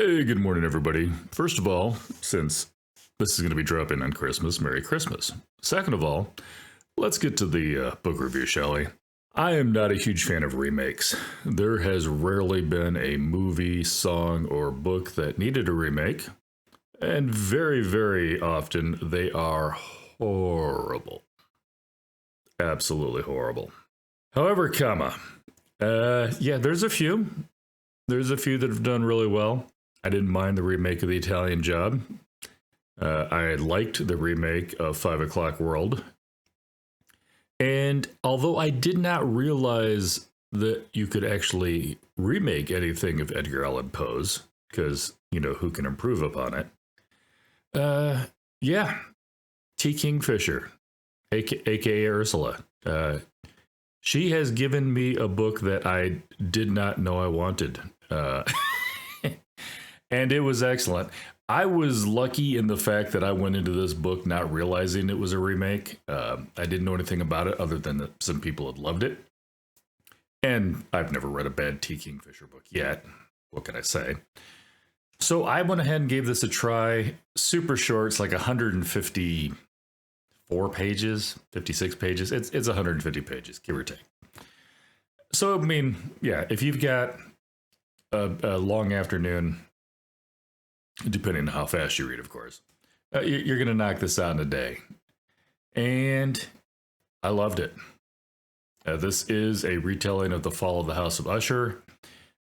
Hey, good morning, everybody. First of all, since this is going to be dropping on Christmas, Merry Christmas. Second of all, let's get to the book review, shall we? I am not a huge fan of remakes. There has rarely been a movie, song, or book that needed a remake, and very, very often they are horrible. Absolutely horrible. However, there's a few. There's a few that have done really well. I didn't mind the remake of The Italian Job. I liked the remake of 5 O'Clock World. And although I did not realize that you could actually remake anything of Edgar Allan Poe's, because, who can improve upon it? T. Kingfisher, aka Ursula. She has given me a book that I did not know I wanted. And it was excellent. I was lucky in the fact that I went into this book not realizing it was a remake. I didn't know anything about it other than that some people had loved it. And I've never read a bad T. Kingfisher book yet. What can I say? So I went ahead and gave this a try. Super short. It's like 154 pages, 56 pages. It's 150 pages, give or take. So, if you've got a long afternoon, depending on how fast you read, of course, you're going to knock this out in a day. And I loved it. This is a retelling of The Fall of the House of Usher.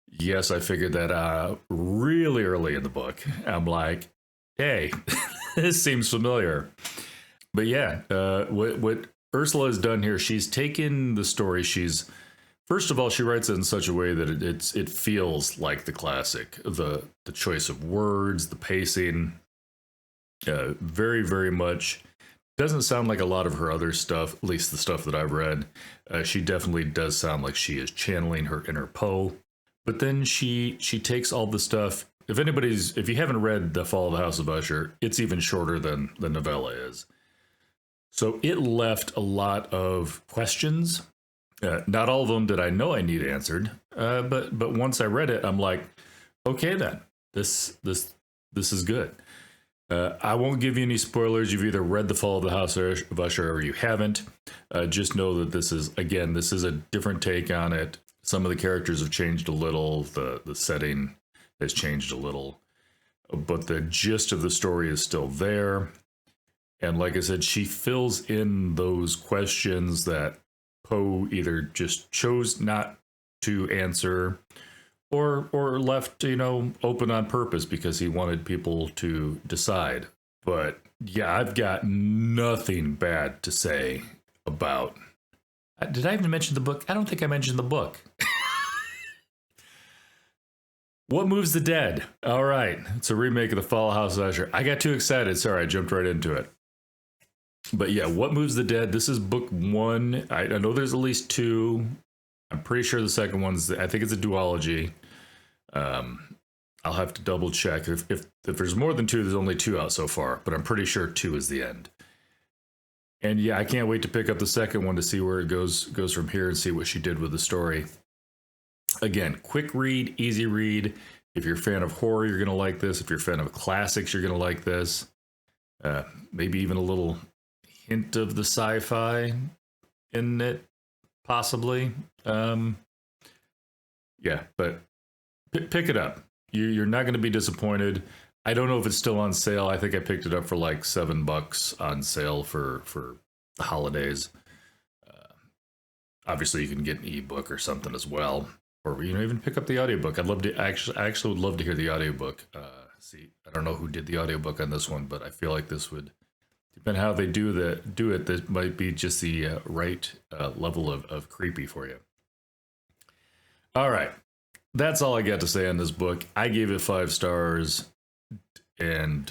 Yes, I figured that out really early in the book. I'm like, hey, this seems familiar. But what Ursula has done here, she's taken the story. First of all, she writes it in such a way that it feels like the classic. The choice of words, the pacing, very, very much doesn't sound like a lot of her other stuff, at least the stuff that I've read. She definitely does sound like she is channeling her inner Poe. But then she takes all the stuff. If you haven't read The Fall of the House of Usher, it's even shorter than the novella is. So it left a lot of questions. Not all of them did I know I need answered, but once I read it, I'm like, okay, then this is good. I won't give you any spoilers. You've either read The Fall of the House of Usher or you haven't. Just know that this is a different take on it. Some of the characters have changed a little. The setting has changed a little, but the gist of the story is still there. And like I said, she fills in those questions that Poe either just chose not to answer or left, open on purpose because he wanted people to decide. But yeah, I've got nothing bad to say about. Did I even mention the book? I don't think I mentioned the book. What Moves the Dead? All right. It's a remake of The Fall of House of Usher. I got too excited. Sorry, I jumped right into it. But yeah, What Moves the Dead? This is book one. I know there's at least two. I'm pretty sure the second one's, I think it's a duology. I'll have to double check. If there's more than two, there's only two out so far, but I'm pretty sure two is the end. And yeah, I can't wait to pick up the second one to see where it goes from here and see what she did with the story. Again, quick read, easy read. If you're a fan of horror, you're going to like this. If you're a fan of classics, you're going to like this. Maybe even a little hint of the sci-fi in it, possibly. But pick it up. You're not going to be disappointed. I don't know if it's still on sale. I think I picked it up for like $7 on sale for the holidays. Obviously, you can get an ebook or something as well, or even pick up the audiobook. I actually would love to hear the audiobook. I don't know who did the audiobook on this one, but I feel like this would, depending on how they do it, this might be just the right level of creepy for you. All right. That's all I got to say on this book. I gave it 5 stars, and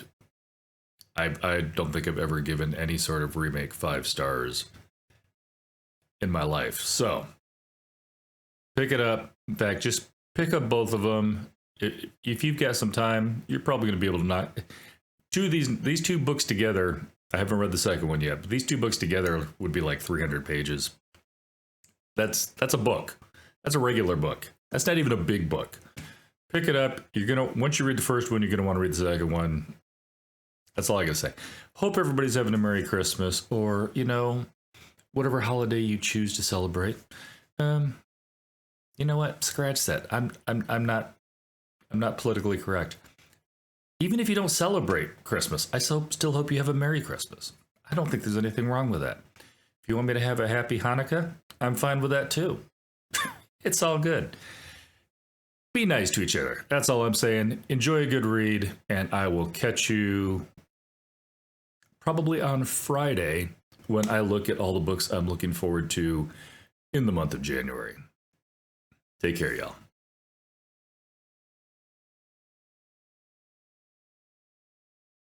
I don't think I've ever given any sort of remake 5 stars in my life. So pick it up. In fact, just pick up both of them. If you've got some time, you're probably going to be able to knock these two books together. I haven't read the second one yet, but these two books together would be like 300 pages. That's a book. That's a regular book. That's not even a big book. Pick it up. Once you read the first one, you're gonna want to read the second one. That's all I gotta say. Hope everybody's having a Merry Christmas, or whatever holiday you choose to celebrate. You know what? Scratch that. I'm not politically correct. Even if you don't celebrate Christmas, I still hope you have a Merry Christmas. I don't think there's anything wrong with that. If you want me to have a Happy Hanukkah, I'm fine with that too. It's all good. Be nice to each other. That's all I'm saying. Enjoy a good read, and I will catch you probably on Friday when I look at all the books I'm looking forward to in the month of January. Take care, y'all.